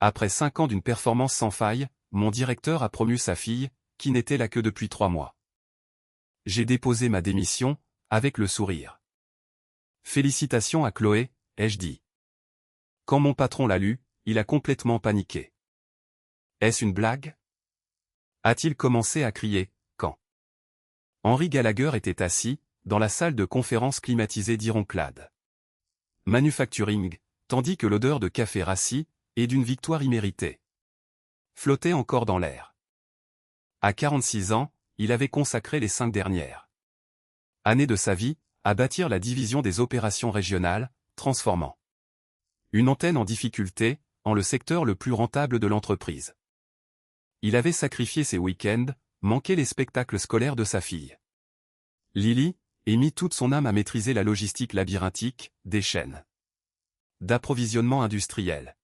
Après 5 ans d'une performance sans faille, mon directeur a promu sa fille, qui n'était là que depuis 3 mois. J'ai déposé ma démission, avec le sourire. Félicitations à Chloé, ai-je dit. Quand mon patron l'a lu, il a complètement paniqué. Est-ce une blague? A-t-il commencé à crier, quand Henry Gallagher était assis, dans la salle de conférence climatisée d'Ironclad Manufacturing, tandis que l'odeur de café rassis, et d'une victoire imméritée, flottait encore dans l'air. À 46 ans, il avait consacré les 5 dernières années de sa vie, à bâtir la division des opérations régionales, transformant une antenne en difficulté, en le secteur le plus rentable de l'entreprise. Il avait sacrifié ses week-ends, manqué les spectacles scolaires de sa fille Lily, et mis toute son âme à maîtriser la logistique labyrinthique des chaînes d'approvisionnement industriel.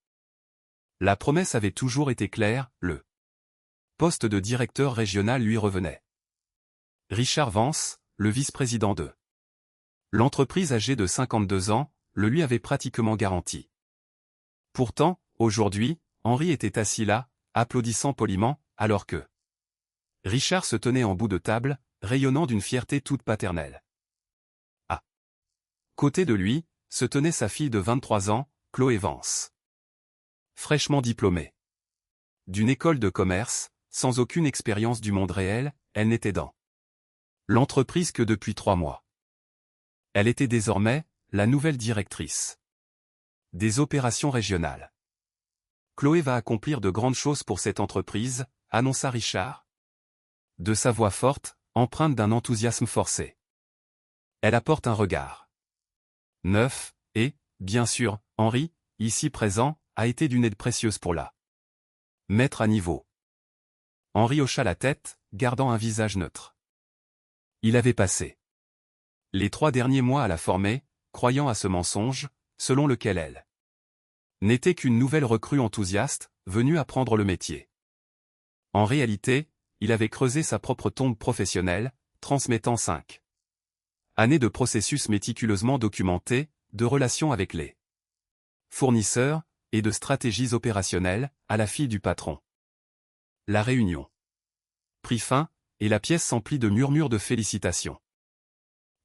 La promesse avait toujours été claire, le poste de directeur régional lui revenait. Richard Vance, le vice-président de l'entreprise âgé de 52 ans, le lui avait pratiquement garanti. Pourtant, aujourd'hui, Henry était assis là, applaudissant poliment, alors que Richard se tenait en bout de table, rayonnant d'une fierté toute paternelle. À côté de lui, se tenait sa fille de 23 ans, Chloé Vance. Fraîchement diplômée d'une école de commerce, sans aucune expérience du monde réel, elle n'était dans l'entreprise que depuis 3 mois. Elle était désormais la nouvelle directrice des opérations régionales. Chloé va accomplir de grandes choses pour cette entreprise, annonça Richard. De sa voix forte, empreinte d'un enthousiasme forcé. Elle apporte un regard neuf, et, bien sûr, Henry, ici présent, a été d'une aide précieuse pour la mettre à niveau. Henry hocha la tête, gardant un visage neutre. Il avait passé les 3 derniers mois à la former, croyant à ce mensonge, selon lequel elle n'était qu'une nouvelle recrue enthousiaste, venue apprendre le métier. En réalité, il avait creusé sa propre tombe professionnelle, transmettant 5 années de processus méticuleusement documentés, de relations avec les fournisseurs, et de stratégies opérationnelles, à la fille du patron. La réunion prit fin, et la pièce s'emplit de murmures de félicitations.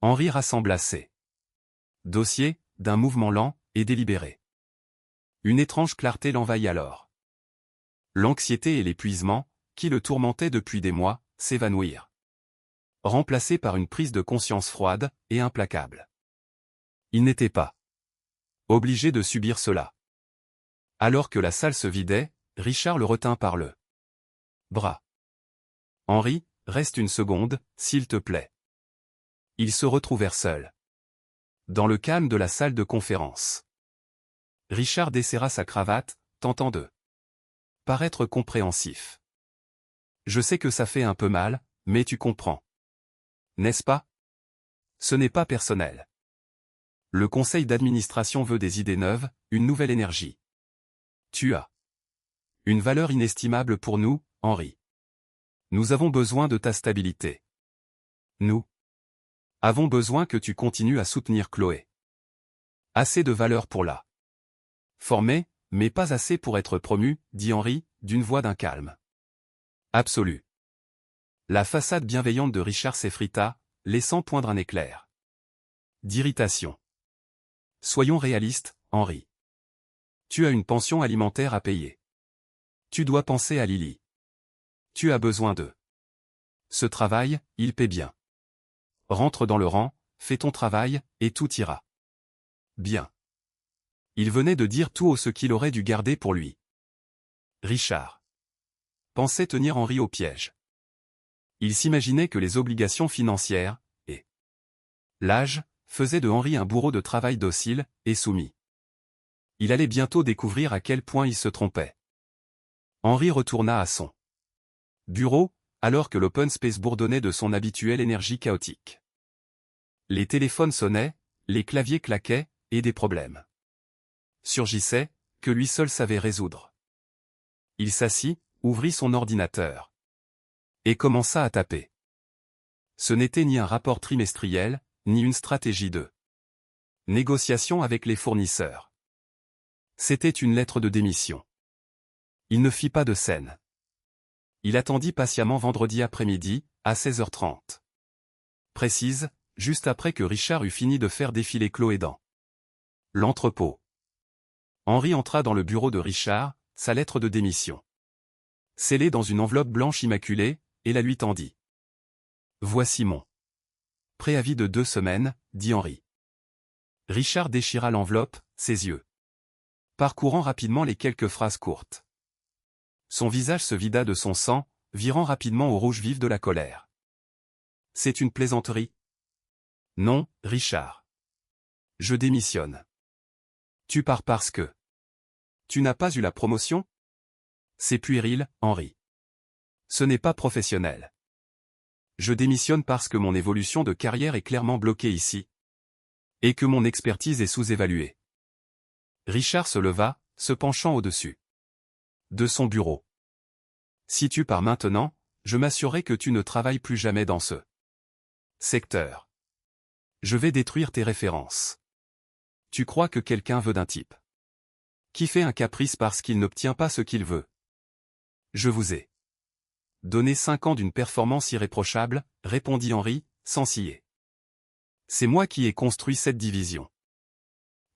Henry rassembla ses dossiers, d'un mouvement lent et délibéré. Une étrange clarté l'envahit alors. L'anxiété et l'épuisement, qui le tourmentaient depuis des mois, s'évanouirent. Remplacés par une prise de conscience froide et implacable. Il n'était pas obligé de subir cela. Alors que la salle se vidait, Richard le retint par le bras. Henry, reste une seconde, s'il te plaît. Ils se retrouvèrent seuls. Dans le calme de la salle de conférence. Richard desserra sa cravate, tentant de paraître compréhensif. Je sais que ça fait un peu mal, mais tu comprends. N'est-ce pas? Ce n'est pas personnel. Le conseil d'administration veut des idées neuves, une nouvelle énergie. Tu as une valeur inestimable pour nous, Henry. Nous avons besoin de ta stabilité. Nous avons besoin que tu continues à soutenir Chloé. Assez de valeur pour la former, mais pas assez pour être promu, dit Henry, d'une voix d'un calme absolu. La façade bienveillante de Richard s'effrita, laissant poindre un éclair d'irritation. Soyons réalistes, Henry. Tu as une pension alimentaire à payer. Tu dois penser à Lily. Tu as besoin d'eux. Ce travail, il paie bien. Rentre dans le rang, fais ton travail, et tout ira bien. Il venait de dire tout haut ce qu'il aurait dû garder pour lui. Richard pensait tenir Henry au piège. Il s'imaginait que les obligations financières, et l'âge, faisaient de Henry un bourreau de travail docile, et soumis. Il allait bientôt découvrir à quel point il se trompait. Henry retourna à son bureau, alors que l'open space bourdonnait de son habituelle énergie chaotique. Les téléphones sonnaient, les claviers claquaient, et des problèmes surgissaient, que lui seul savait résoudre. Il s'assit, ouvrit son ordinateur et commença à taper. Ce n'était ni un rapport trimestriel, ni une stratégie de négociation avec les fournisseurs. C'était une lettre de démission. Il ne fit pas de scène. Il attendit patiemment vendredi après-midi, à 16h30. Précise, juste après que Richard eut fini de faire défiler Chloé dans l'entrepôt. Henri entra dans le bureau de Richard, sa lettre de démission. Scellée dans une enveloppe blanche immaculée, et la lui tendit. « Voici mon préavis de 2 semaines, dit Henri. Richard déchira l'enveloppe, ses yeux parcourant rapidement les quelques phrases courtes. Son visage se vida de son sang, virant rapidement au rouge vif de la colère. « C'est une plaisanterie. »« Non, Richard. Je démissionne. »« Tu pars parce que tu n'as pas eu la promotion ?»« C'est puéril, Henri. Ce n'est pas professionnel. Je démissionne parce que mon évolution de carrière est clairement bloquée ici. Et que mon expertise est sous-évaluée. » Richard se leva, se penchant au-dessus de son bureau. « Si tu pars maintenant, je m'assurerai que tu ne travailles plus jamais dans ce secteur. Je vais détruire tes références. Tu crois que quelqu'un veut d'un type qui fait un caprice parce qu'il n'obtient pas ce qu'il veut? Je vous ai donné 5 ans d'une performance irréprochable, répondit Henri, sans ciller. C'est moi qui ai construit cette division.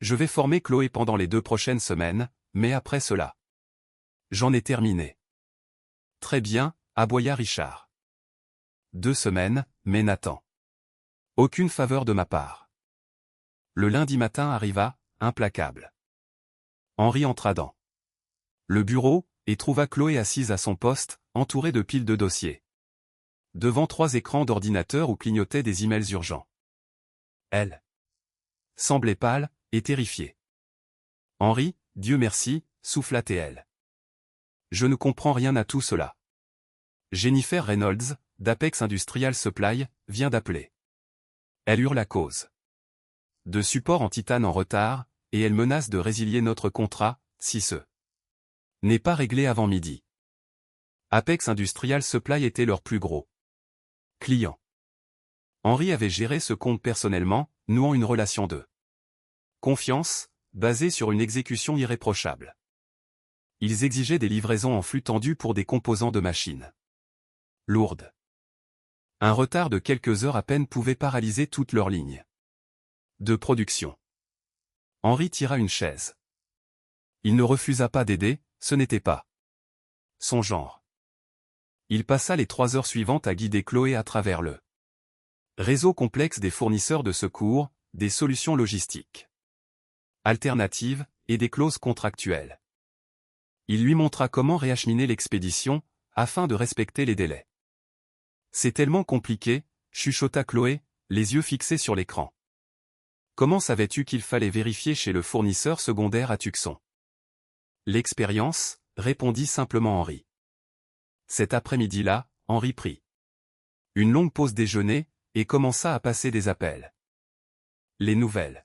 Je vais former Chloé pendant les 2 prochaines semaines, mais après cela, j'en ai terminé. Très bien, aboya Richard. 2 semaines, mais Nathan. Aucune faveur de ma part. Le lundi matin arriva, implacable. Henri entra dans le bureau, et trouva Chloé assise à son poste, entourée de piles de dossiers. Devant 3 écrans d'ordinateur où clignotaient des emails urgents. Elle semblait pâle, et terrifiée. Henri, Dieu merci, souffla-t-elle. Je ne comprends rien à tout cela. Jennifer Reynolds, d'Apex Industrial Supply, vient d'appeler. Elle hurle la cause de support en titane en retard, et elle menace de résilier notre contrat, si ce n'est pas réglé avant midi. Apex Industrial Supply était leur plus gros client. Henri avait géré ce compte personnellement, nouant une relation de confiance, basée sur une exécution irréprochable. Ils exigeaient des livraisons en flux tendu pour des composants de machines lourdes. Un retard de quelques heures à peine pouvait paralyser toute leur ligne de production. Henri tira une chaise. Il ne refusa pas d'aider, ce n'était pas son genre. Il passa les 3 heures suivantes à guider Chloé à travers le réseau complexe des fournisseurs de secours, des solutions logistiques alternatives, et des clauses contractuelles. Il lui montra comment réacheminer l'expédition, afin de respecter les délais. C'est tellement compliqué, chuchota Chloé, les yeux fixés sur l'écran. Comment savais-tu qu'il fallait vérifier chez le fournisseur secondaire à Tucson? L'expérience, répondit simplement Henri. Cet après-midi-là, Henri prit une longue pause déjeuner, et commença à passer des appels. Les nouvelles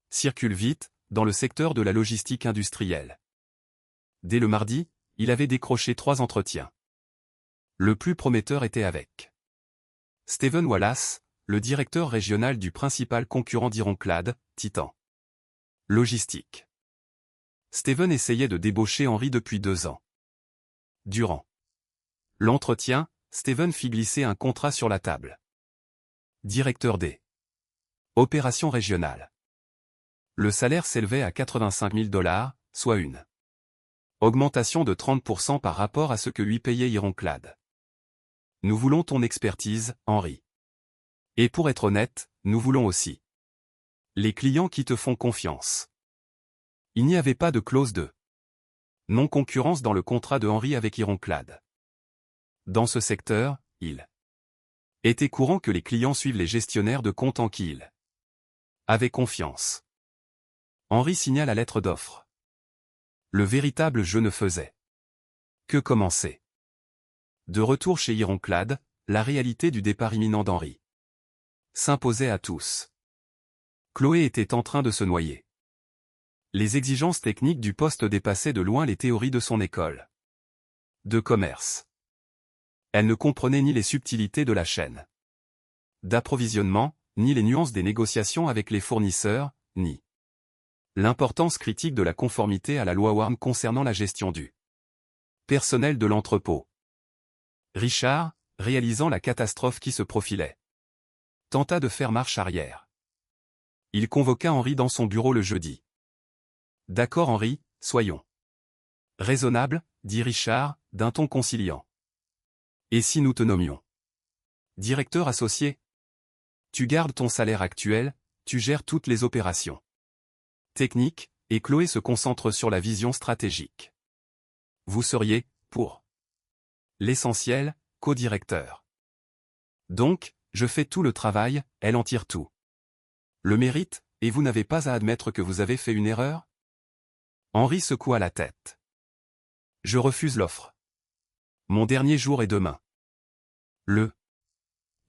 circulent vite, dans le secteur de la logistique industrielle. Dès le mardi, il avait décroché 3 entretiens. Le plus prometteur était avec Steven Wallace, le directeur régional du principal concurrent d'Ironclad, Titan Logistique. Steven essayait de débaucher Henri depuis 2 ans. Durant l'entretien, Steven fit glisser un contrat sur la table. Directeur des opérations régionales. Le salaire s'élevait à 85 000 $, soit une augmentation de 30% par rapport à ce que lui payait Ironclad. Nous voulons ton expertise, Henri. Et pour être honnête, nous voulons aussi les clients qui te font confiance. Il n'y avait pas de clause de non-concurrence dans le contrat de Henri avec Ironclad. Dans ce secteur, il était courant que les clients suivent les gestionnaires de compte en qui ils avaient confiance. Henri signa la lettre d'offre. Le véritable jeu ne faisait que commencer. De retour chez Ironclad, la réalité du départ imminent d'Henri s'imposait à tous. Chloé était en train de se noyer. Les exigences techniques du poste dépassaient de loin les théories de son école de commerce. Elle ne comprenait ni les subtilités de la chaîne d'approvisionnement, ni les nuances des négociations avec les fournisseurs, ni l'importance critique de la conformité à la loi WARN concernant la gestion du Personnel de l'entrepôt. Richard, réalisant la catastrophe qui se profilait, tenta de faire marche arrière. Il convoqua Henri dans son bureau le jeudi. « D'accord Henri, soyons raisonnables, dit Richard, d'un ton conciliant. Et si nous te nommions directeur associé? Tu gardes ton salaire actuel, tu gères toutes les opérations techniques, et Chloé se concentre sur la vision stratégique. Vous seriez, pour l'essentiel, co-directeur. Donc, je fais tout le travail, elle en tire tout. Le mérite, et vous n'avez pas à admettre que vous avez fait une erreur? Henri secoua la tête. Je refuse l'offre. Mon dernier jour est demain. Le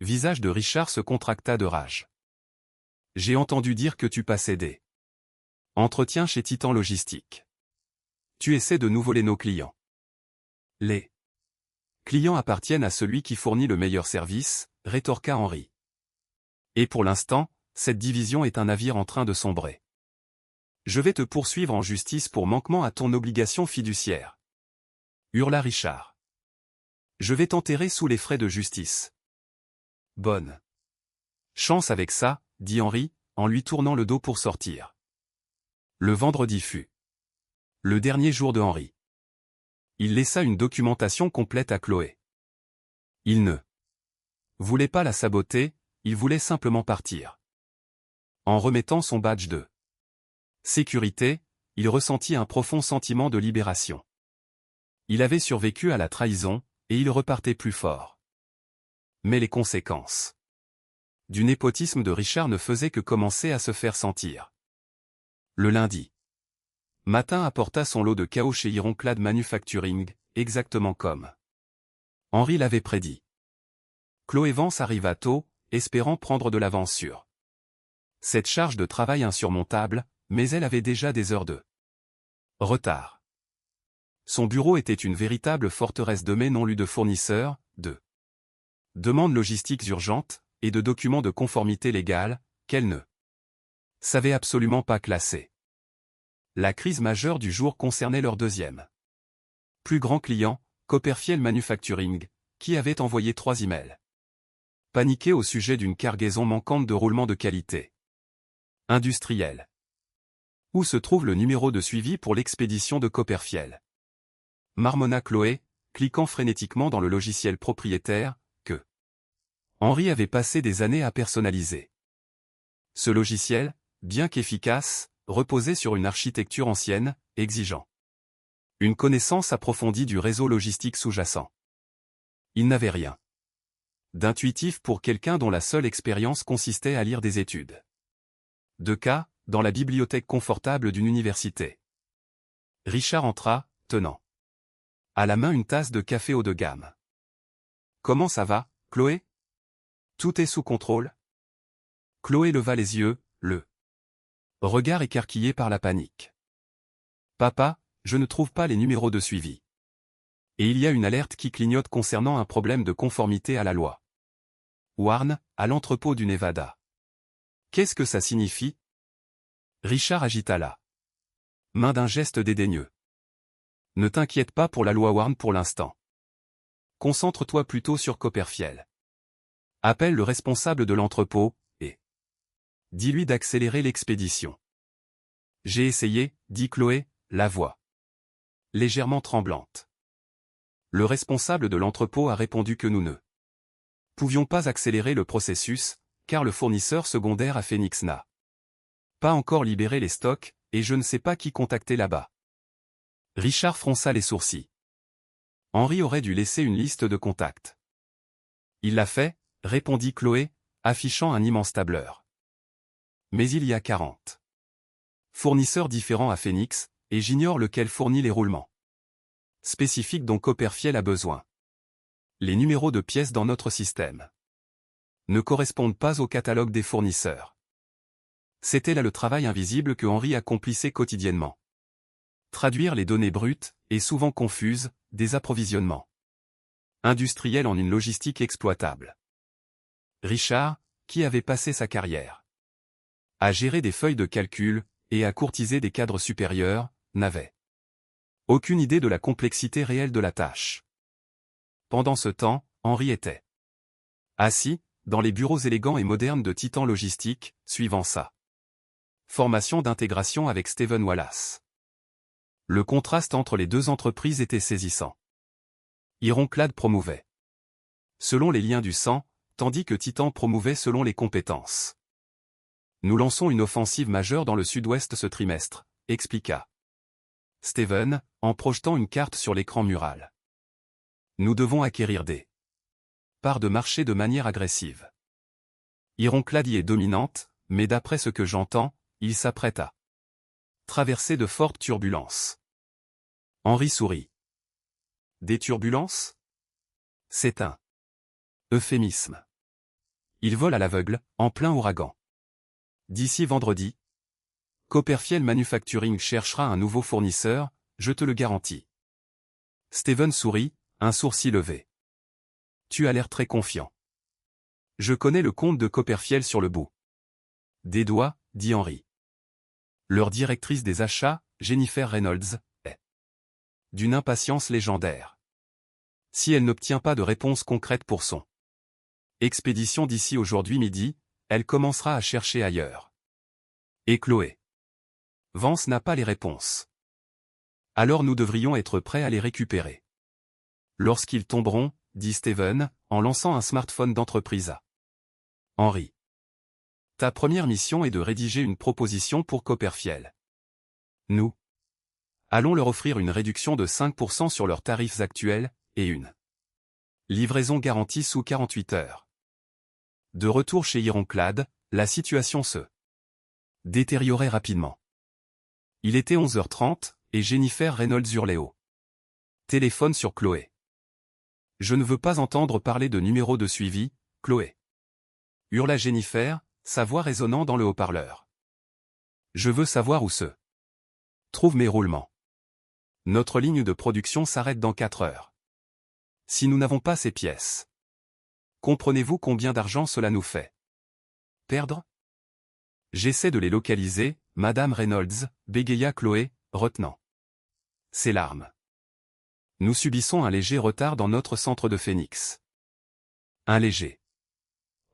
visage de Richard se contracta de rage. J'ai entendu dire que tu passais des entretiens chez Titan Logistique. Tu essaies de nous voler nos clients. Les clients appartiennent à celui qui fournit le meilleur service, rétorqua Henri. Et pour l'instant, cette division est un navire en train de sombrer. Je vais te poursuivre en justice pour manquement à ton obligation fiduciaire. Hurla Richard. Je vais t'enterrer sous les frais de justice. Bonne chance avec ça, dit Henri, en lui tournant le dos pour sortir. Le vendredi fut le dernier jour de Henri. Il laissa une documentation complète à Chloé. Il ne voulait pas la saboter, il voulait simplement partir. En remettant son badge de sécurité, il ressentit un profond sentiment de libération. Il avait survécu à la trahison, et il repartait plus fort. Mais les conséquences du népotisme de Richard ne faisaient que commencer à se faire sentir. Le lundi matin apporta son lot de chaos chez Ironclad Manufacturing, exactement comme Henri l'avait prédit. Chloé Vance arriva tôt, espérant prendre de l'avance sur cette charge de travail insurmontable, mais elle avait déjà des heures de retard. Son bureau était une véritable forteresse de mails non lus de fournisseurs, de demandes logistiques urgentes, et de documents de conformité légale, qu'elle ne savait absolument pas classer. La crise majeure du jour concernait leur deuxième plus grand client, Copperfield Manufacturing, qui avait envoyé 3 emails. Paniqué au sujet d'une cargaison manquante de roulement de qualité industrielle. Où se trouve le numéro de suivi pour l'expédition de Copperfield? Marmonna Chloé, cliquant frénétiquement dans le logiciel propriétaire, que Henri avait passé des années à personnaliser. Ce logiciel, bien qu'efficace, reposait sur une architecture ancienne, exigeant une connaissance approfondie du réseau logistique sous-jacent. Il n'avait rien d'intuitif pour quelqu'un dont la seule expérience consistait à lire des études de cas, dans la bibliothèque confortable d'une université. Richard entra, tenant à la main une tasse de café haut de gamme. « Comment ça va, Chloé? Tout est sous contrôle ?» Chloé leva les yeux, le regard écarquillé par la panique. « Papa, je ne trouve pas les numéros de suivi. Et il y a une alerte qui clignote concernant un problème de conformité à la loi. Warn, à l'entrepôt du Nevada. Qu'est-ce que ça signifie? » Richard agita la main d'un geste dédaigneux. « Ne t'inquiète pas pour la loi Warn pour l'instant. Concentre-toi plutôt sur Copperfield. Appelle le responsable de l'entrepôt, et dis-lui d'accélérer l'expédition. » J'ai essayé, dit Chloé, la voix légèrement tremblante. Le responsable de l'entrepôt a répondu que nous ne pouvions pas accélérer le processus, car le fournisseur secondaire à Phoenix n'a pas encore libéré les stocks, et je ne sais pas qui contacter là-bas. Richard fronça les sourcils. Henri aurait dû laisser une liste de contacts. Il l'a fait, répondit Chloé, affichant un immense tableur. Mais il y a 40 fournisseurs différents à Phoenix, et j'ignore lequel fournit les roulements spécifiques dont Copperfield a besoin. Les numéros de pièces dans notre système ne correspondent pas au catalogue des fournisseurs. C'était là le travail invisible que Henri accomplissait quotidiennement. Traduire les données brutes, et souvent confuses, des approvisionnements industriels en une logistique exploitable. Richard, qui avait passé sa carrière à gérer des feuilles de calcul, et à courtiser des cadres supérieurs, n'avait Aucune idée de la complexité réelle de la tâche. Pendant ce temps, Henry était assis, dans les bureaux élégants et modernes de Titan Logistique, suivant sa formation d'intégration avec Stephen Wallace. Le contraste entre les deux entreprises était saisissant. Ironclad promouvait selon les liens du sang, tandis que Titan promouvait selon les compétences. Nous lançons une offensive majeure dans le sud-ouest ce trimestre, expliqua Stephen, en projetant une carte sur l'écran mural. Nous devons acquérir des parts de marché de manière agressive. Ironclad y est dominante, mais d'après ce que j'entends, il s'apprête à traverser de fortes turbulences. Henry sourit. Des turbulences? C'est un euphémisme. Il vole à l'aveugle, en plein ouragan. D'ici vendredi, Copperfield Manufacturing cherchera un nouveau fournisseur, je te le garantis. Stephen sourit, un sourcil levé. Tu as l'air très confiant. Je connais le compte de Copperfield sur le bout des doigts, dit Henry. Leur directrice des achats, Jennifer Reynolds, est d'une impatience légendaire. Si elle n'obtient pas de réponse concrète pour son expédition d'ici aujourd'hui midi, elle commencera à chercher ailleurs. Et Chloé Vance n'a pas les réponses. Alors nous devrions être prêts à les récupérer. Lorsqu'ils tomberont, dit Stephen, en lançant un smartphone d'entreprise à Henry. Ta première mission est de rédiger une proposition pour Copperfield. Nous allons leur offrir une réduction de 5% sur leurs tarifs actuels, et une livraison garantie sous 48 heures. De retour chez Ironclad, la situation se détériorait rapidement. Il était 11h30, et Jennifer Reynolds hurlait au téléphone sur Chloé. Je ne veux pas entendre parler de numéro de suivi, Chloé. Hurla Jennifer, sa voix résonnant dans le haut-parleur. Je veux savoir où se trouvent mes roulements. Notre ligne de production s'arrête dans 4 heures. Si nous n'avons pas ces pièces, comprenez-vous combien d'argent cela nous fait perdre? J'essaie de les localiser, Madame Reynolds, bégaya Chloé, retenant ses larmes. Nous subissons un léger retard dans notre centre de Phoenix. Un léger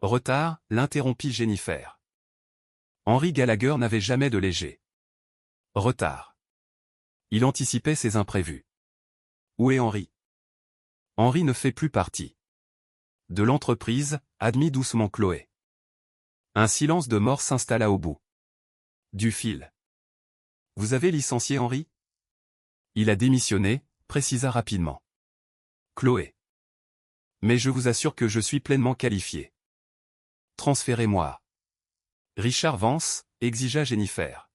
retard, l'interrompit Jennifer. Henry Gallagher n'avait jamais de léger retard. Il anticipait ces imprévus. Où est Henry? Henry ne fait plus partie de l'entreprise, admit doucement Chloé. Un silence de mort s'installa au bout du fil. Vous avez licencié Henry? Il a démissionné, précisa rapidement Chloé. Mais je vous assure que je suis pleinement qualifié. Transférez-moi. Richard Vance, exigea Jennifer.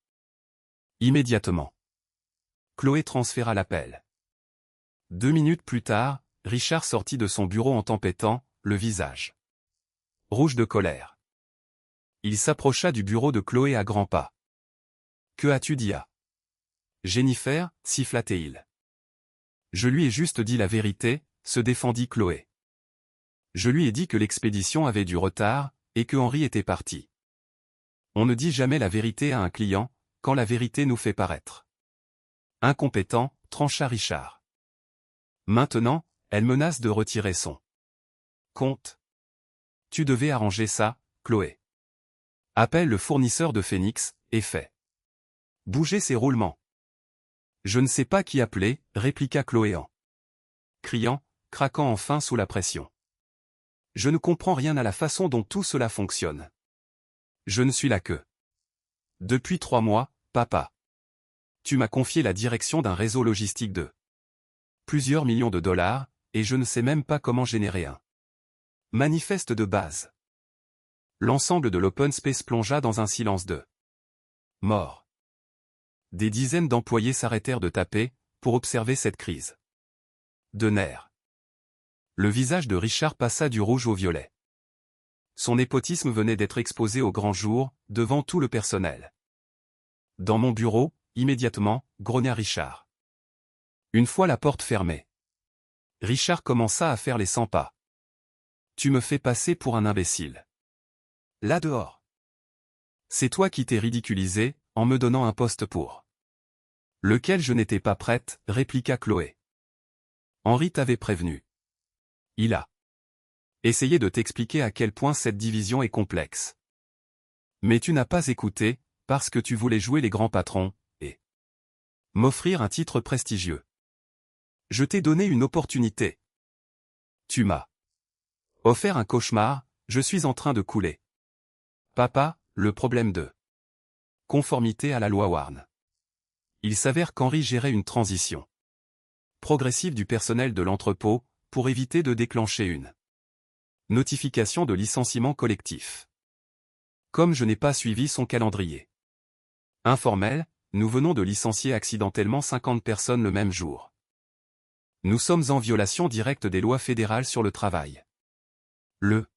Immédiatement. Chloé transféra l'appel. 2 minutes plus tard, Richard sortit de son bureau en tempêtant, le visage rouge de colère. Il s'approcha du bureau de Chloé à grands pas. Que as-tu dit à Jennifer, siffla-t-il. Je lui ai juste dit la vérité, se défendit Chloé. Je lui ai dit que l'expédition avait du retard, et que Henry était parti. On ne dit jamais la vérité à un client, quand la vérité nous fait paraître incompétent, trancha Richard. Maintenant, elle menace de retirer son compte. Tu devais arranger ça, Chloé. Appelle le fournisseur de Phoenix, et fais bouger ses roulements. Je ne sais pas qui appeler, répliqua Chloé en criant, craquant enfin sous la pression. Je ne comprends rien à la façon dont tout cela fonctionne. Je ne suis là que depuis 3 mois, papa. Tu m'as confié la direction d'un réseau logistique de plusieurs millions de dollars, et je ne sais même pas comment générer un manifeste de base. L'ensemble de l'open space plongea dans un silence de mort. Des dizaines d'employés s'arrêtèrent de taper, pour observer cette crise de nerfs. Le visage de Richard passa du rouge au violet. Son népotisme venait d'être exposé au grand jour, devant tout le personnel. Dans mon bureau, immédiatement, grogna Richard. Une fois la porte fermée, Richard commença à faire les 100 pas. Tu me fais passer pour un imbécile. Là dehors. C'est toi qui t'es ridiculisé, en me donnant un poste pour Lequel je n'étais pas prête, répliqua Chloé. Henri t'avait prévenu. Il a essayé de t'expliquer à quel point cette division est complexe. Mais tu n'as pas écouté, parce que tu voulais jouer les grands patrons, et m'offrir un titre prestigieux. Je t'ai donné une opportunité. Tu m'as offert un cauchemar, je suis en train de couler. Papa, le problème de conformité à la loi Warren. Il s'avère qu'Henri gérait une transition progressive du personnel de l'entrepôt, pour éviter de déclencher une notification de licenciement collectif. Comme je n'ai pas suivi son calendrier informel, nous venons de licencier accidentellement 50 personnes le même jour. Nous sommes en violation directe des lois fédérales sur le travail. Le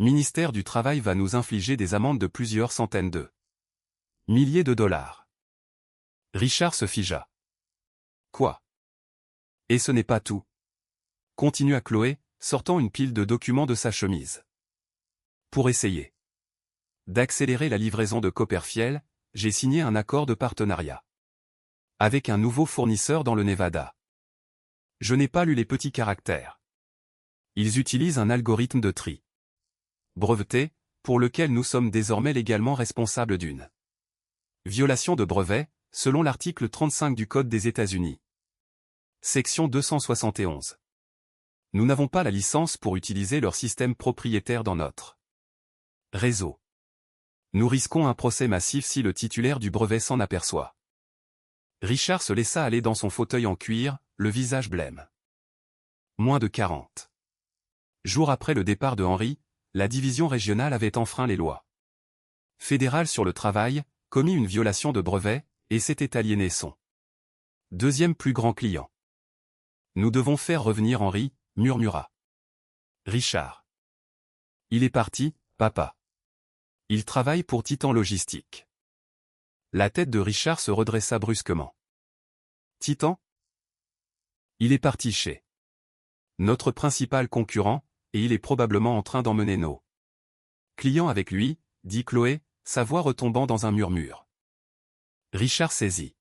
ministère du Travail va nous infliger des amendes de plusieurs centaines de milliers de dollars. Richard se figea. Quoi? Et ce n'est pas tout. Continua Chloé, sortant une pile de documents de sa chemise. Pour essayer d'accélérer la livraison de Copperfield, j'ai signé un accord de partenariat avec un nouveau fournisseur dans le Nevada. Je n'ai pas lu les petits caractères. Ils utilisent un algorithme de tri breveté, pour lequel nous sommes désormais légalement responsables d'une violation de brevet, selon l'article 35 du Code des États-Unis. Section 271. Nous n'avons pas la licence pour utiliser leur système propriétaire dans notre réseau. Nous risquons un procès massif si le titulaire du brevet s'en aperçoit. Richard se laissa aller dans son fauteuil en cuir, le visage blême. Moins de 40 jours après le départ de Henri, la division régionale avait enfreint les lois fédérales sur le travail, commis une violation de brevet, et s'était aliéné son deuxième plus grand client. Nous devons faire revenir Henri, murmura Richard. Il est parti, papa. Il travaille pour Titan Logistique. La tête de Richard se redressa brusquement. Titan? Il est parti chez notre principal concurrent, et il est probablement en train d'emmener nos clients avec lui, dit Chloé, sa voix retombant dans un murmure. Richard saisit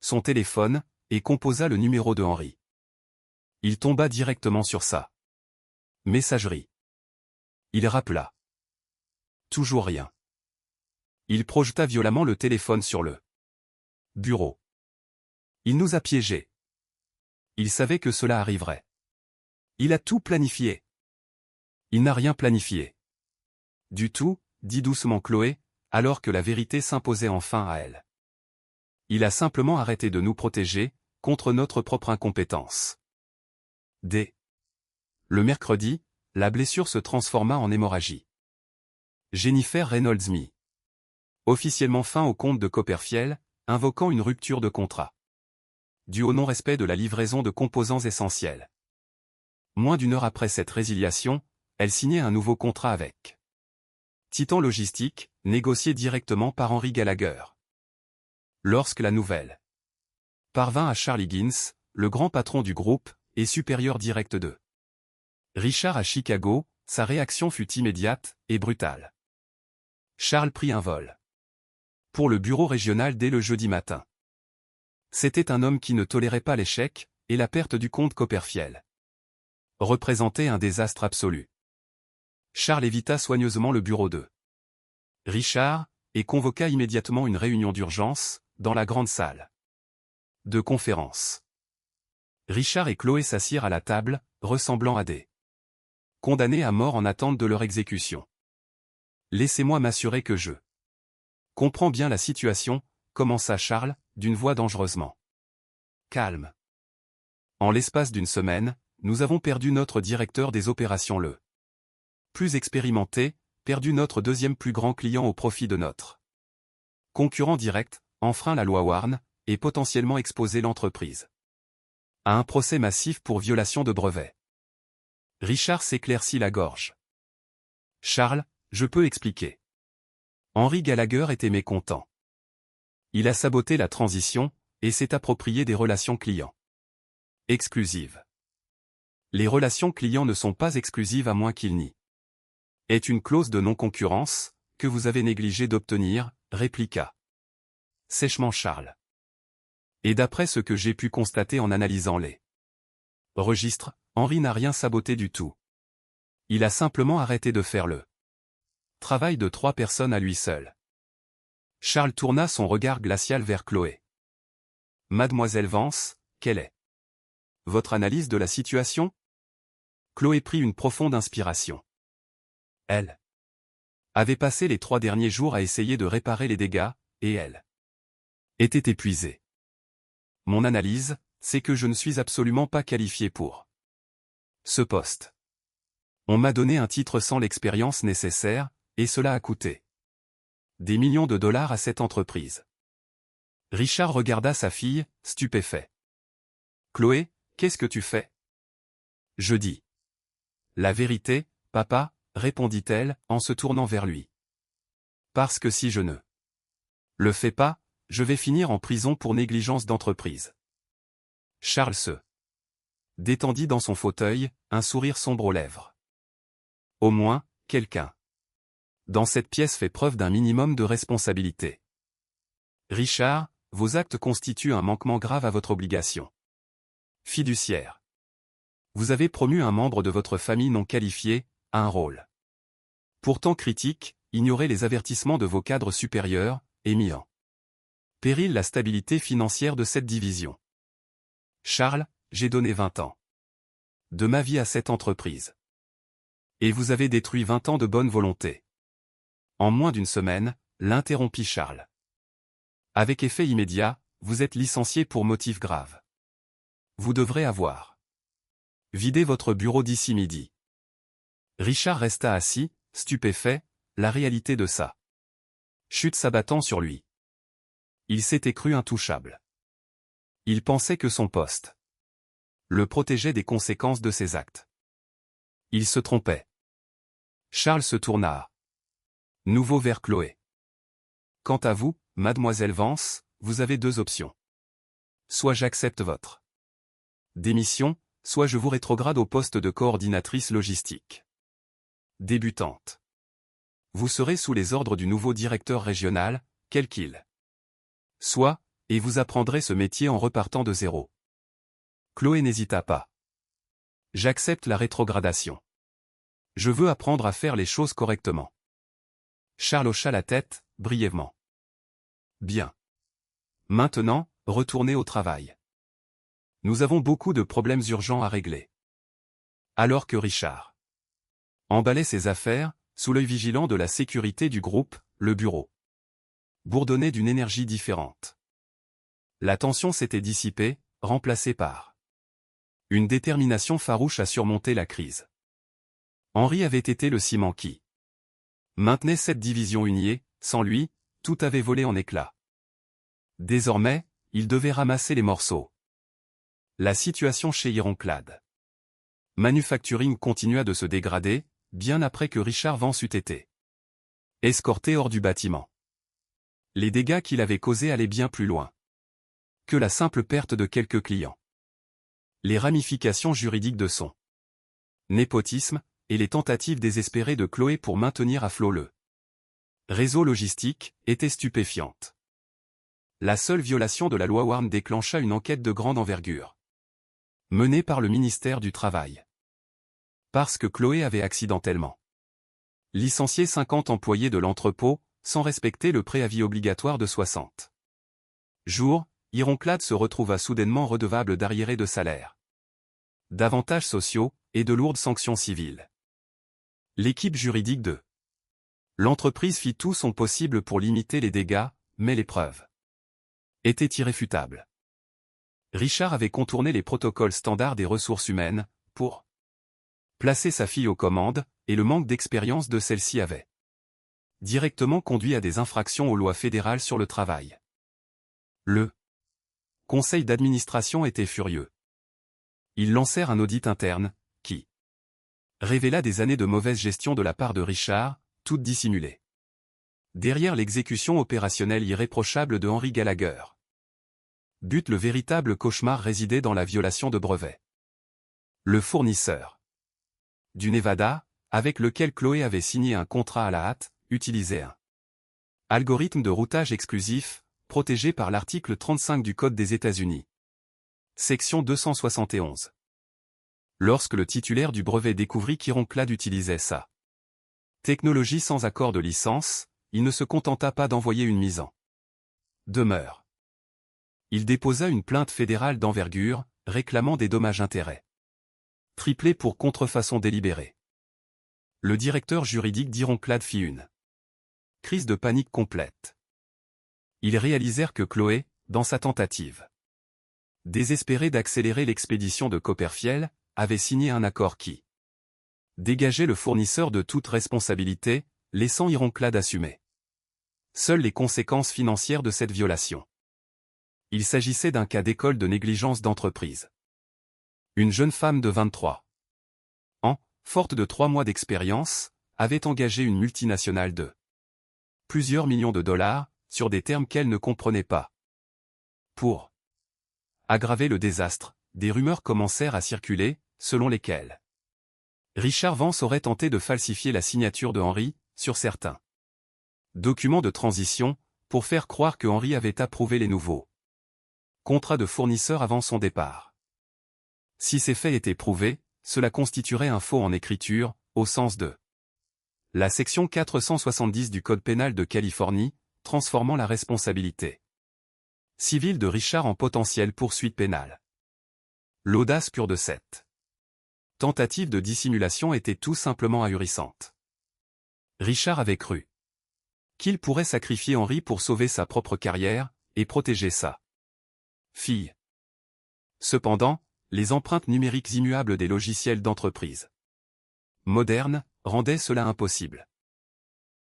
son téléphone, et composa le numéro de Henri. Il tomba directement sur sa messagerie. Il rappela. Toujours rien. Il projeta violemment le téléphone sur le bureau. Il nous a piégés. Il savait que cela arriverait. Il a tout planifié. Il n'a rien planifié. Du tout, dit doucement Chloé, alors que la vérité s'imposait enfin à elle. Il a simplement arrêté de nous protéger, contre notre propre incompétence. Dès le mercredi, la blessure se transforma en hémorragie. Jennifer Reynolds mit officiellement fin au compte de Copperfield, invoquant une rupture de contrat. Dû au non-respect de la livraison de composants essentiels. Moins d'une heure après cette résiliation, elle signait un nouveau contrat avec Titan Logistique, négocié directement par Henri Gallagher. Lorsque la nouvelle parvint à Charles Higgins, le grand patron du groupe, et supérieur direct de Richard à Chicago, sa réaction fut immédiate et brutale. Charles prit un vol pour le bureau régional dès le jeudi matin. C'était un homme qui ne tolérait pas l'échec, et la perte du comte Copperfield représentait un désastre absolu. Charles évita soigneusement le bureau de Richard, et convoqua immédiatement une réunion d'urgence, dans la grande salle de conférence. Richard et Chloé s'assirent à la table, ressemblant à des condamnés à mort en attente de leur exécution. Laissez-moi m'assurer que je comprends bien la situation, commença Charles, d'une voix dangereusement calme. En l'espace d'une semaine, nous avons perdu notre directeur des opérations le plus expérimenté, perdu notre deuxième plus grand client au profit de notre concurrent direct, enfreint la loi Warren, et potentiellement exposé l'entreprise à un procès massif pour violation de brevet. Richard s'éclaircit la gorge. Charles, je peux expliquer. Henri Gallagher était mécontent. Il a saboté la transition, et s'est approprié des relations clients exclusives. Les relations clients ne sont pas exclusives à moins qu'il n'y ait une clause de non-concurrence, que vous avez négligé d'obtenir, répliqua sèchement Charles. Et d'après ce que j'ai pu constater en analysant les registres, Henri n'a rien saboté du tout. Il a simplement arrêté de faire le travail de 3 personnes à lui seul. Charles tourna son regard glacial vers Chloé. Mademoiselle Vance, quelle est votre analyse de la situation? Chloé prit une profonde inspiration. Elle avait passé les 3 derniers jours à essayer de réparer les dégâts, et elle était épuisée. Mon analyse, c'est que je ne suis absolument pas qualifié pour ce poste. On m'a donné un titre sans l'expérience nécessaire, et cela a coûté des millions de dollars à cette entreprise. Richard regarda sa fille, stupéfait. Chloé, qu'est-ce que tu fais? Je dis la vérité, papa, répondit-elle, en se tournant vers lui. Parce que si je ne le fais pas, je vais finir en prison pour négligence d'entreprise. Charles se détendit dans son fauteuil, un sourire sombre aux lèvres. Au moins, quelqu'un dans cette pièce fait preuve d'un minimum de responsabilité. Richard, vos actes constituent un manquement grave à votre obligation fiduciaire. Vous avez promu un membre de votre famille non qualifié, à un rôle pourtant critique, ignoré les avertissements de vos cadres supérieurs, et mis en péril la stabilité financière de cette division. Charles, j'ai donné 20 ans de ma vie à cette entreprise. Et vous avez détruit 20 ans de bonne volonté. En moins d'une semaine, l'interrompit Charles. Avec effet immédiat, vous êtes licencié pour motif grave. Vous devrez avoir vidé votre bureau d'ici midi. Richard resta assis, stupéfait, la réalité de ça chute s'abattant sur lui. Il s'était cru intouchable. Il pensait que son poste le protégeait des conséquences de ses actes. Il se trompait. Charles se tourna à nouveau vers Chloé. Quant à vous, mademoiselle Vance, vous avez 2 options. Soit j'accepte votre démission, soit je vous rétrograde au poste de coordinatrice logistique débutante. Vous serez sous les ordres du nouveau directeur régional, quel qu'il soit, et vous apprendrez ce métier en repartant de zéro. Chloé n'hésita pas. J'accepte la rétrogradation. Je veux apprendre à faire les choses correctement. Charles hocha la tête, brièvement. Bien. Maintenant, retournez au travail. Nous avons beaucoup de problèmes urgents à régler. Alors que Richard emballait ses affaires, sous l'œil vigilant de la sécurité du groupe, le bureau bourdonnait d'une énergie différente. La tension s'était dissipée, remplacée par une détermination farouche à surmonter la crise. Henri avait été le ciment qui maintenait cette division unie, sans lui, tout avait volé en éclats. Désormais, il devait ramasser les morceaux. La situation chez Ironclad Manufacturing continua de se dégrader, bien après que Richard Vance eût été escorté hors du bâtiment. Les dégâts qu'il avait causés allaient bien plus loin que la simple perte de quelques clients. Les ramifications juridiques de son népotisme, et les tentatives désespérées de Chloé pour maintenir à flot le réseau logistique, étaient stupéfiantes. La seule violation de la loi Warren déclencha une enquête de grande envergure, menée par le ministère du Travail. Parce que Chloé avait accidentellement licencié 50 employés de l'entrepôt, sans respecter le préavis obligatoire de 60 jours, Ironclad se retrouva soudainement redevable d'arriérés de salaire, d'avantages sociaux, et de lourdes sanctions civiles. L'équipe juridique de l'entreprise fit tout son possible pour limiter les dégâts, mais les preuves étaient irréfutables. Richard avait contourné les protocoles standards des ressources humaines, pour placer sa fille aux commandes, et le manque d'expérience de celle-ci avait directement conduit à des infractions aux lois fédérales sur le travail. Le conseil d'administration était furieux. Ils lancèrent un audit interne, qui révéla des années de mauvaise gestion de la part de Richard, toute dissimulée derrière l'exécution opérationnelle irréprochable de Henry Gallagher. Le véritable cauchemar résidait dans la violation de brevets. Le fournisseur du Nevada, avec lequel Chloé avait signé un contrat à la hâte, utilisait un algorithme de routage exclusif, protégée par l'article 35 du Code des États-Unis. Section 271. Lorsque le titulaire du brevet découvrit qu'Ironclad utilisait sa technologie sans accord de licence, il ne se contenta pas d'envoyer une mise en demeure. Il déposa une plainte fédérale d'envergure, réclamant des dommages-intérêts triplés pour contrefaçon délibérée. Le directeur juridique d'Ironclad fit une crise de panique complète. Ils réalisèrent que Chloé, dans sa tentative désespérée d'accélérer l'expédition de Copperfield, avait signé un accord qui dégageait le fournisseur de toute responsabilité, laissant Ironclad assumer seules les conséquences financières de cette violation. Il s'agissait d'un cas d'école de négligence d'entreprise. Une jeune femme de 23 ans, forte de 3 mois d'expérience, avait engagé une multinationale de plusieurs millions de dollars, sur des termes qu'elle ne comprenait pas. Pour aggraver le désastre, des rumeurs commencèrent à circuler, selon lesquelles Richard Vance aurait tenté de falsifier la signature de Henry, sur certains documents de transition, pour faire croire que Henry avait approuvé les nouveaux contrats de fournisseurs avant son départ. Si ces faits étaient prouvés, cela constituerait un faux en écriture, au sens de la section 470 du Code pénal de Californie, transformant la responsabilité civile de Richard en potentielle poursuite pénale. L'audace pure de cette tentative de dissimulation était tout simplement ahurissante. Richard avait cru qu'il pourrait sacrifier Henry pour sauver sa propre carrière et protéger sa fille. Cependant, les empreintes numériques immuables des logiciels d'entreprise modernes rendaient cela impossible.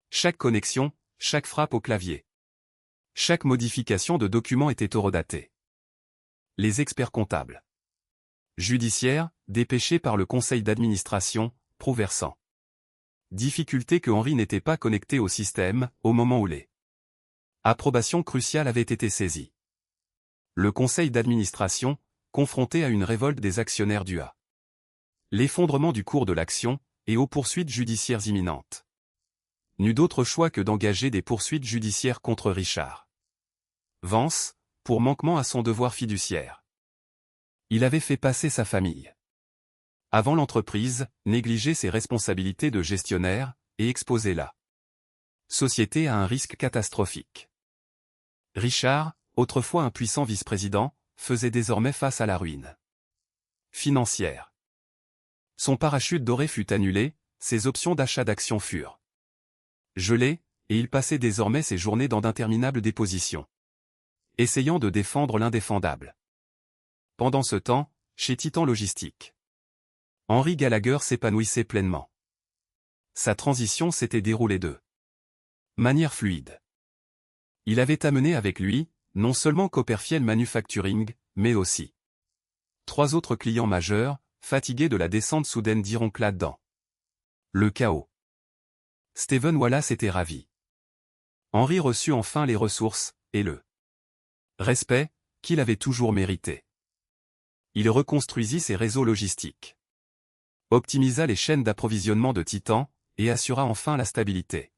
Chaque connexion, chaque frappe au clavier, chaque modification de document était horodatée. Les experts comptables judiciaires, dépêchés par le conseil d'administration, prouvèrent sans difficulté que Henry n'était pas connecté au système, au moment où les approbations cruciales avaient été saisies. Le conseil d'administration, confronté à une révolte des actionnaires due à l'effondrement du cours de l'action, et aux poursuites judiciaires imminentes, n'eut d'autre choix que d'engager des poursuites judiciaires contre Richard Vance, pour manquement à son devoir fiduciaire. Il avait fait passer sa famille avant l'entreprise, négliger ses responsabilités de gestionnaire, et exposer la société à un risque catastrophique. Richard, autrefois un puissant vice-président, faisait désormais face à la ruine financière. Son parachute doré fut annulé, ses options d'achat d'actions furent gelées, et il passait désormais ses journées dans d'interminables dépositions, essayant de défendre l'indéfendable. Pendant ce temps, chez Titan Logistique, Henry Gallagher s'épanouissait pleinement. Sa transition s'était déroulée de manière fluide. Il avait amené avec lui, non seulement Copperfield Manufacturing, mais aussi 3 autres clients majeurs, fatigués de la descente soudaine d'Ironclad dans le chaos. Stephen Wallace était ravi. Henry reçut enfin les ressources, et le respect, qu'il avait toujours mérité. Il reconstruisit ses réseaux logistiques, optimisa les chaînes d'approvisionnement de Titan, et assura enfin la stabilité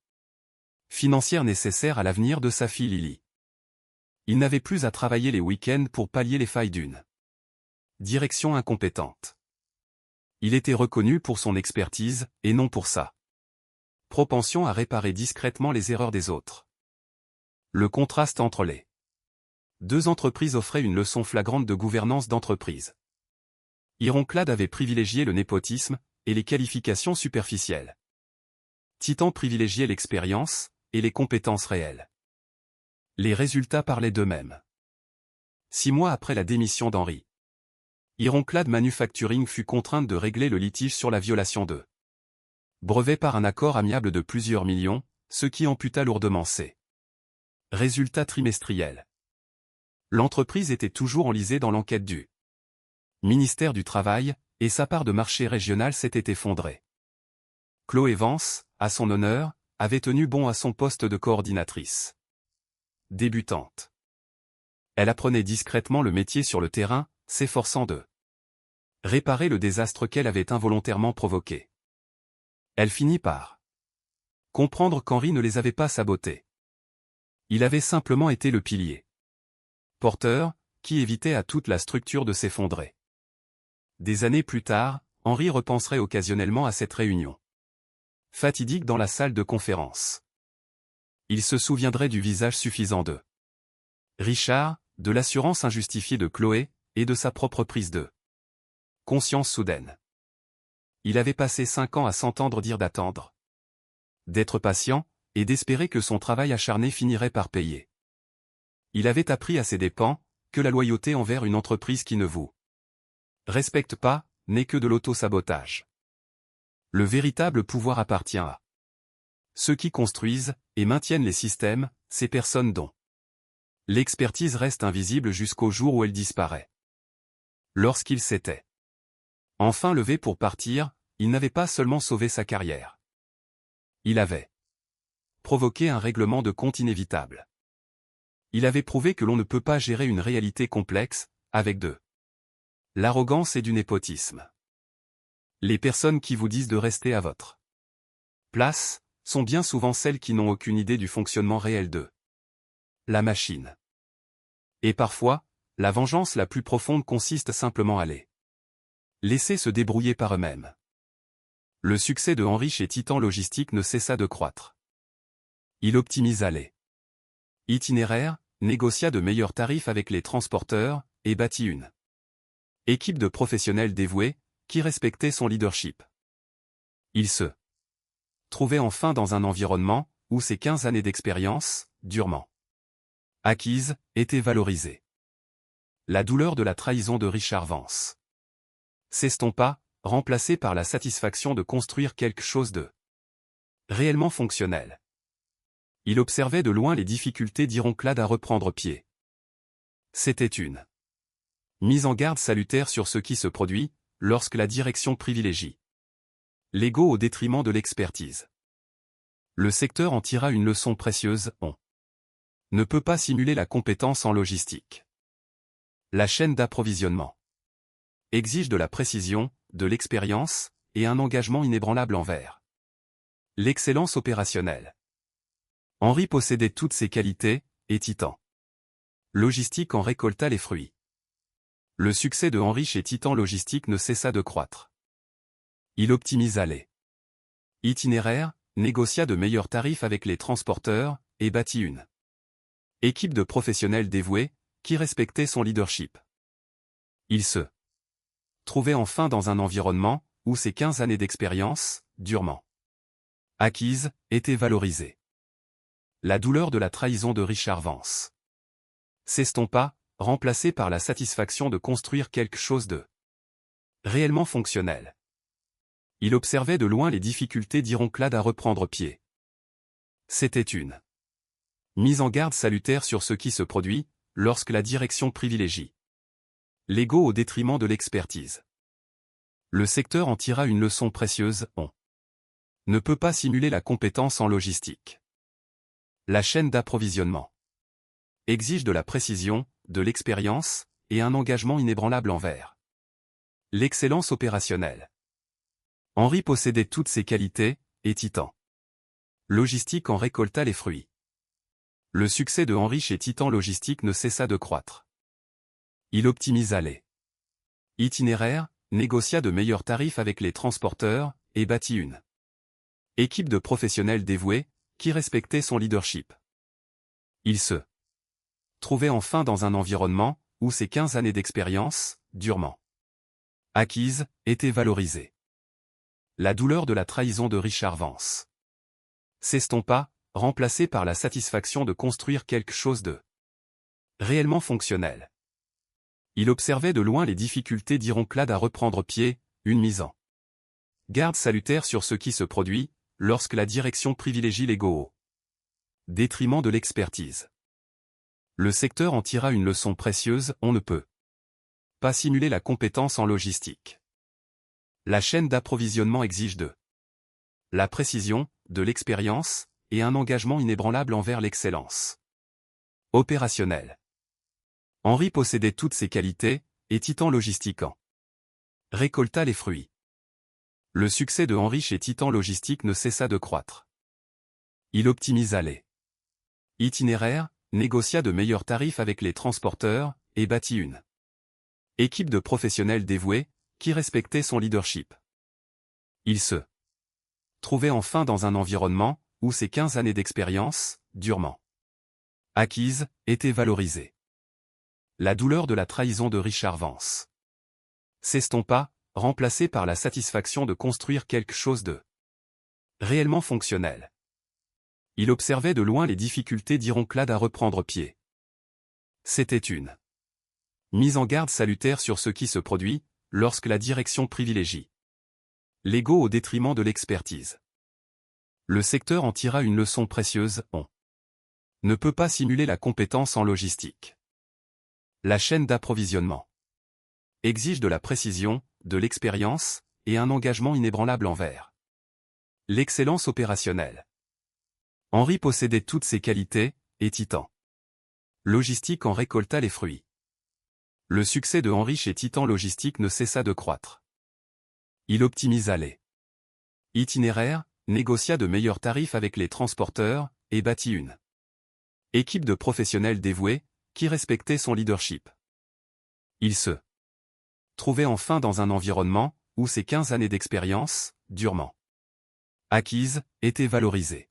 financière nécessaire à l'avenir de sa fille Lily. Il n'avait plus à travailler les week-ends pour pallier les failles d'une direction incompétente. Il était reconnu pour son expertise, et non pour sa propension à réparer discrètement les erreurs des autres. Le contraste entre les deux entreprises offrait une leçon flagrante de gouvernance d'entreprise. Ironclad avait privilégié le népotisme, et les qualifications superficielles. Titan privilégiait l'expérience, et les compétences réelles. Les résultats parlaient d'eux-mêmes. 6 mois après la démission d'Henry, Ironclad Manufacturing fut contrainte de régler le litige sur la violation de brevets par un accord amiable de plusieurs millions, ce qui amputa lourdement ses résultats trimestriels. L'entreprise était toujours enlisée dans l'enquête du ministère du Travail, et sa part de marché régional s'était effondrée. Chloé Vance, à son honneur, avait tenu bon à son poste de coordinatrice débutante. Elle apprenait discrètement le métier sur le terrain, s'efforçant de réparer le désastre qu'elle avait involontairement provoqué. Elle finit par comprendre qu'Henry ne les avait pas sabotés. Il avait simplement été le pilier porteur, qui évitait à toute la structure de s'effondrer. Des années plus tard, Henri repenserait occasionnellement à cette réunion fatidique dans la salle de conférence. Il se souviendrait du visage suffisant de Richard, de l'assurance injustifiée de Chloé, et de sa propre prise de conscience soudaine. Il avait passé 5 ans à s'entendre dire d'attendre, d'être patient, et d'espérer que son travail acharné finirait par payer. Il avait appris à ses dépens que la loyauté envers une entreprise qui ne vous respecte pas n'est que de l'auto-sabotage. Le véritable pouvoir appartient à ceux qui construisent et maintiennent les systèmes, ces personnes dont l'expertise reste invisible jusqu'au jour où elle disparaît. Lorsqu'il s'était enfin levé pour partir, il n'avait pas seulement sauvé sa carrière. Il avait provoqué un règlement de compte inévitable. Il avait prouvé que l'on ne peut pas gérer une réalité complexe, avec de l'arrogance et du népotisme. Les personnes qui vous disent de rester à votre place sont bien souvent celles qui n'ont aucune idée du fonctionnement réel de la machine. Et parfois, la vengeance la plus profonde consiste simplement à les laisser se débrouiller par eux-mêmes. Le succès de Henri chez Titan Logistique ne cessa de croître. Il optimisa les itinéraires, négocia de meilleurs tarifs avec les transporteurs, et bâtit une équipe de professionnels dévoués, qui respectaient son leadership. Il se trouvait enfin dans un environnement où ses 15 années d'expérience, durement acquises, étaient valorisées. La douleur de la trahison de Richard Vance s'estompa, remplacée par la satisfaction de construire quelque chose de réellement fonctionnel. Il observait de loin les difficultés d'Ironclad à reprendre pied. C'était une mise en garde salutaire sur ce qui se produit, lorsque la direction privilégie l'ego au détriment de l'expertise. Le secteur en tira une leçon précieuse, on ne peut pas simuler la compétence en logistique. La chaîne d'approvisionnement exige de la précision, de l'expérience, et un engagement inébranlable envers l'excellence opérationnelle. Henri possédait toutes ces qualités, et Titan Logistique en récolta les fruits. Le succès de Henri chez Titan Logistique ne cessa de croître. Il optimisa les itinéraires, négocia de meilleurs tarifs avec les transporteurs, et bâtit une équipe de professionnels dévoués, qui respectaient son leadership. Il se trouvait enfin dans un environnement où ses 15 années d'expérience, durement acquises, étaient valorisées. La douleur de la trahison de Richard Vance s'estompa, remplacée par la satisfaction de construire quelque chose de réellement fonctionnel. Il observait de loin les difficultés d'Ironclad à reprendre pied. C'était une mise en garde salutaire sur ce qui se produit, lorsque la direction privilégie l'ego au détriment de l'expertise. Le secteur en tira une leçon précieuse, on ne peut pas simuler la compétence en logistique. La chaîne d'approvisionnement exige de la précision, de l'expérience, et un engagement inébranlable envers l'excellence opérationnelle. Henri possédait toutes ces qualités, et Titan Logistique en récolta les fruits. Le succès de Henri chez Titan Logistique ne cessa de croître. Il optimisa les itinéraires, négocia de meilleurs tarifs avec les transporteurs, et bâtit une équipe de professionnels dévoués, qui respectaient son leadership. Il se trouvait enfin dans un environnement où ses 15 années d'expérience, durement acquises, étaient valorisées. La douleur de la trahison de Richard Vance s'estompa, remplacée par la satisfaction de construire quelque chose de réellement fonctionnel. Il observait de loin les difficultés d'Ironclad à reprendre pied, une mise en garde salutaire sur ce qui se produit, lorsque la direction privilégie l'ego au détriment de l'expertise. Le secteur en tira une leçon précieuse, on ne peut pas simuler la compétence en logistique. La chaîne d'approvisionnement exige de la précision, de l'expérience, et un engagement inébranlable envers l'excellence opérationnelle. Henri possédait toutes ces qualités, et Titan Logistique en récolta les fruits. Le succès de Henri chez Titan Logistique ne cessa de croître. Il optimisa les Itinéraire, négocia de meilleurs tarifs avec les transporteurs, et bâtit une équipe de professionnels dévoués, qui respectaient son leadership. Il se trouvait enfin dans un environnement, où ses 15 années d'expérience, durement acquises, étaient valorisées. La douleur de la trahison de Richard Vance s'estompa, remplacée par la satisfaction de construire quelque chose de réellement fonctionnel. Il observait de loin les difficultés d'Ironclad à reprendre pied. C'était une mise en garde salutaire sur ce qui se produit, lorsque la direction privilégie l'ego au détriment de l'expertise. Le secteur en tira une leçon précieuse, on ne peut pas simuler la compétence en logistique. La chaîne d'approvisionnement exige de la précision, de l'expérience, et un engagement inébranlable envers l'excellence opérationnelle. Henry possédait toutes ces qualités, et Titan Logistique en récolta les fruits. Le succès de Henry chez Titan Logistique ne cessa de croître. Il optimisa les itinéraires, négocia de meilleurs tarifs avec les transporteurs, et bâtit une équipe de professionnels dévoués, qui respectaient son leadership. Il se trouvait enfin dans un environnement, où ses 15 années d'expérience, durement acquises, étaient valorisées.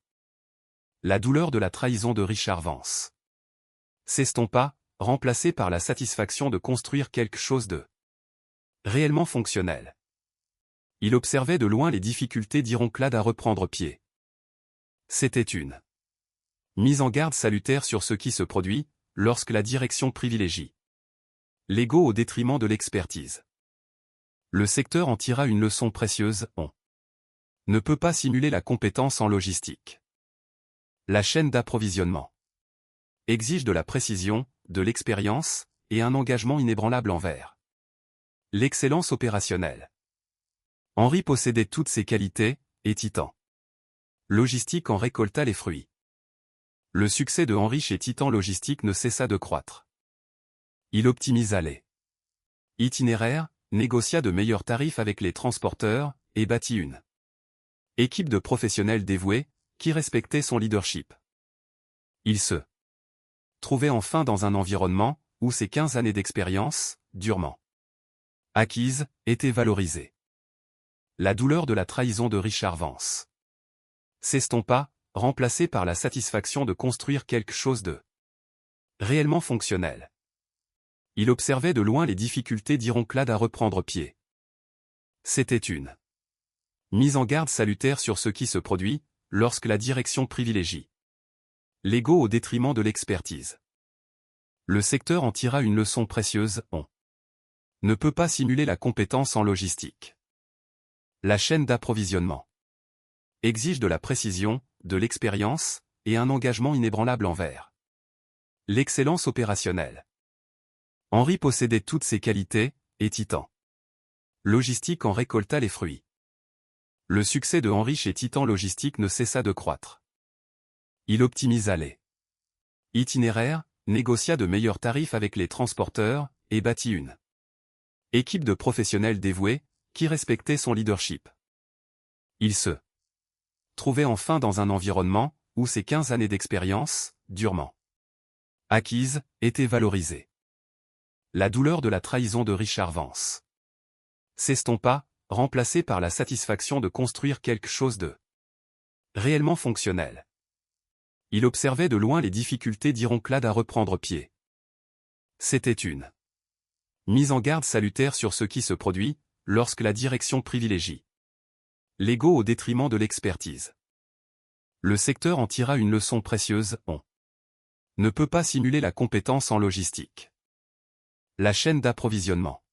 La douleur de la trahison de Richard Vance s'estompa, remplacée par la satisfaction de construire quelque chose de réellement fonctionnel. Il observait de loin les difficultés d'Ironclad à reprendre pied. C'était une mise en garde salutaire sur ce qui se produit, lorsque la direction privilégie l'ego au détriment de l'expertise. Le secteur en tira une leçon précieuse, on ne peut pas simuler la compétence en logistique. La chaîne d'approvisionnement exige de la précision, de l'expérience, et un engagement inébranlable envers l'excellence opérationnelle. Henry possédait toutes ces qualités, et Titan Logistique en récolta les fruits. Le succès de Henry chez Titan Logistique ne cessa de croître. Il optimisa les itinéraires, négocia de meilleurs tarifs avec les transporteurs, et bâtit une équipe de professionnels dévoués, qui respectaient son leadership. Il se trouvait enfin dans un environnement, où ses 15 années d'expérience, durement acquises, étaient valorisées. La douleur de la trahison de Richard Vance s'estompa, remplacée par la satisfaction de construire quelque chose de réellement fonctionnel. Il observait de loin les difficultés d'Ironclad à reprendre pied. C'était une mise en garde salutaire sur ce qui se produit, lorsque la direction privilégie l'ego au détriment de l'expertise. Le secteur en tira une leçon précieuse, on ne peut pas simuler la compétence en logistique. La chaîne d'approvisionnement exige de la précision, de l'expérience, et un engagement inébranlable envers l'excellence opérationnelle. Henry possédait toutes ces qualités, et Titan Logistique en récolta les fruits. Le succès de Henry chez Titan Logistique ne cessa de croître. Il optimisa les itinéraires, négocia de meilleurs tarifs avec les transporteurs, et bâtit une équipe de professionnels dévoués, qui respectaient son leadership. Il se trouvait enfin dans un environnement, où ses 15 années d'expérience, durement acquises, étaient valorisées. La douleur de la trahison de Richard Vance s'estompa, remplacée par la satisfaction de construire quelque chose de réellement fonctionnel. Il observait de loin les difficultés d'Ironclad à reprendre pied. C'était une mise en garde salutaire sur ce qui se produit, lorsque la direction privilégie l'ego au détriment de l'expertise. Le secteur en tira une leçon précieuse, on ne peut pas simuler la compétence en logistique. La chaîne d'approvisionnement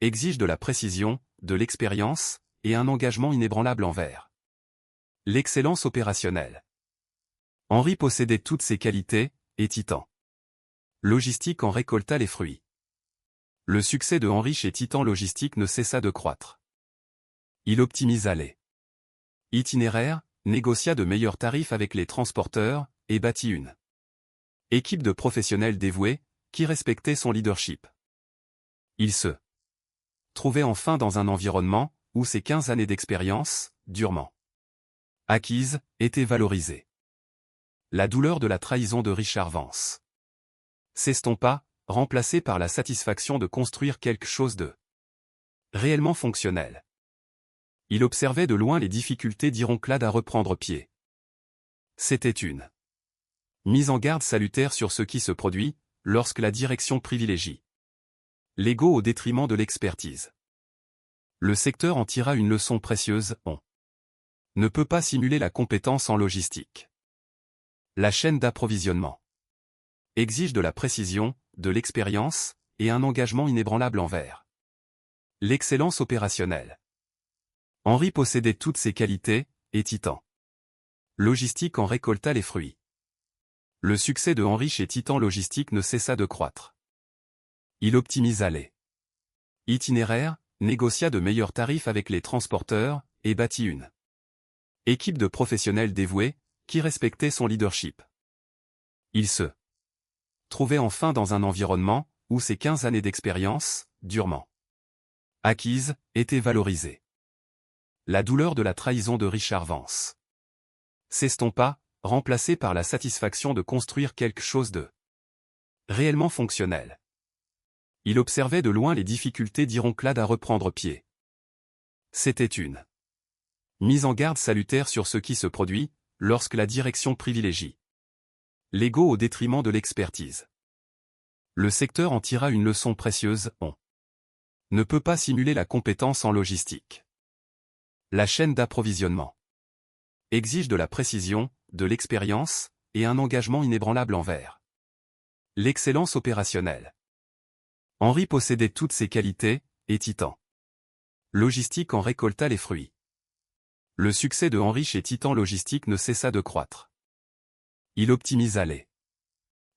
exige de la précision, de l'expérience, et un engagement inébranlable envers l'excellence opérationnelle. Henry possédait toutes ces qualités, et Titan Logistique en récolta les fruits. Le succès de Henry chez Titan Logistique ne cessa de croître. Il optimisa les itinéraires, négocia de meilleurs tarifs avec les transporteurs, et bâtit une équipe de professionnels dévoués, qui respectaient son leadership. Il se trouvait enfin dans un environnement, où ses 15 années d'expérience, durement acquises, étaient valorisées. La douleur de la trahison de Richard Vance s'estompa, remplacée par la satisfaction de construire quelque chose de réellement fonctionnel. Il observait de loin les difficultés d'Ironclade à reprendre pied. C'était une mise en garde salutaire sur ce qui se produit lorsque la direction privilégie l'ego au détriment de l'expertise. Le secteur en tira une leçon précieuse: on ne peut pas simuler la compétence en logistique. La chaîne d'approvisionnement exige de la précision, de l'expérience, et un engagement inébranlable envers l'excellence opérationnelle. Henry possédait toutes ces qualités, et Titan Logistique en récolta les fruits. Le succès de Henry chez Titan Logistique ne cessa de croître. Il optimisa les itinéraires, négocia de meilleurs tarifs avec les transporteurs, et bâtit une équipe de professionnels dévoués, qui respectaient son leadership. Il se trouvait enfin dans un environnement où ses 15 années d'expérience, durement acquises, étaient valorisées. La douleur de la trahison de Richard Vance s'estompa, remplacée par la satisfaction de construire quelque chose de réellement fonctionnel. Il observait de loin les difficultés d'Ironclade à reprendre pied. C'était une mise en garde salutaire sur ce qui se produit lorsque la direction privilégie l'ego au détriment de l'expertise. Le secteur en tira une leçon précieuse: on ne peut pas simuler la compétence en logistique. La chaîne d'approvisionnement exige de la précision, de l'expérience, et un engagement inébranlable envers l'excellence opérationnelle. Henry possédait toutes ces qualités, et Titan Logistique en récolta les fruits. Le succès de Henry chez Titan Logistique ne cessa de croître. Il optimisa les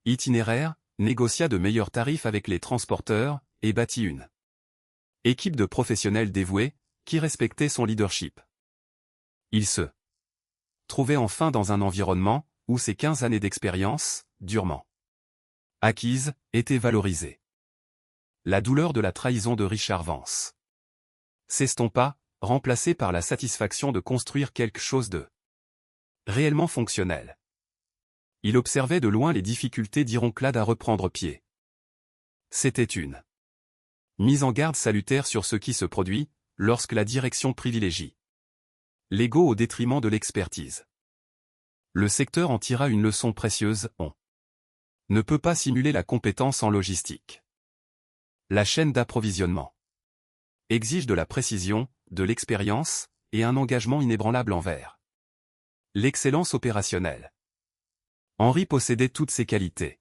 itinéraires, négocia de meilleurs tarifs avec les transporteurs, et bâtit une équipe de professionnels dévoués, qui respectaient son leadership. Il se trouvait enfin dans un environnement où ses 15 années d'expérience, durement acquises, étaient valorisées. La douleur de la trahison de Richard Vance s'estompa, remplacée par la satisfaction de construire quelque chose de réellement fonctionnel. Il observait de loin les difficultés d'Ironclade à reprendre pied. C'était une mise en garde salutaire sur ce qui se produit lorsque la direction privilégie l'ego au détriment de l'expertise. Le secteur en tira une leçon précieuse: on ne peut pas simuler la compétence en logistique. La chaîne d'approvisionnement exige de la précision, de l'expérience, et un engagement inébranlable envers l'excellence opérationnelle. Henry possédait toutes ces qualités.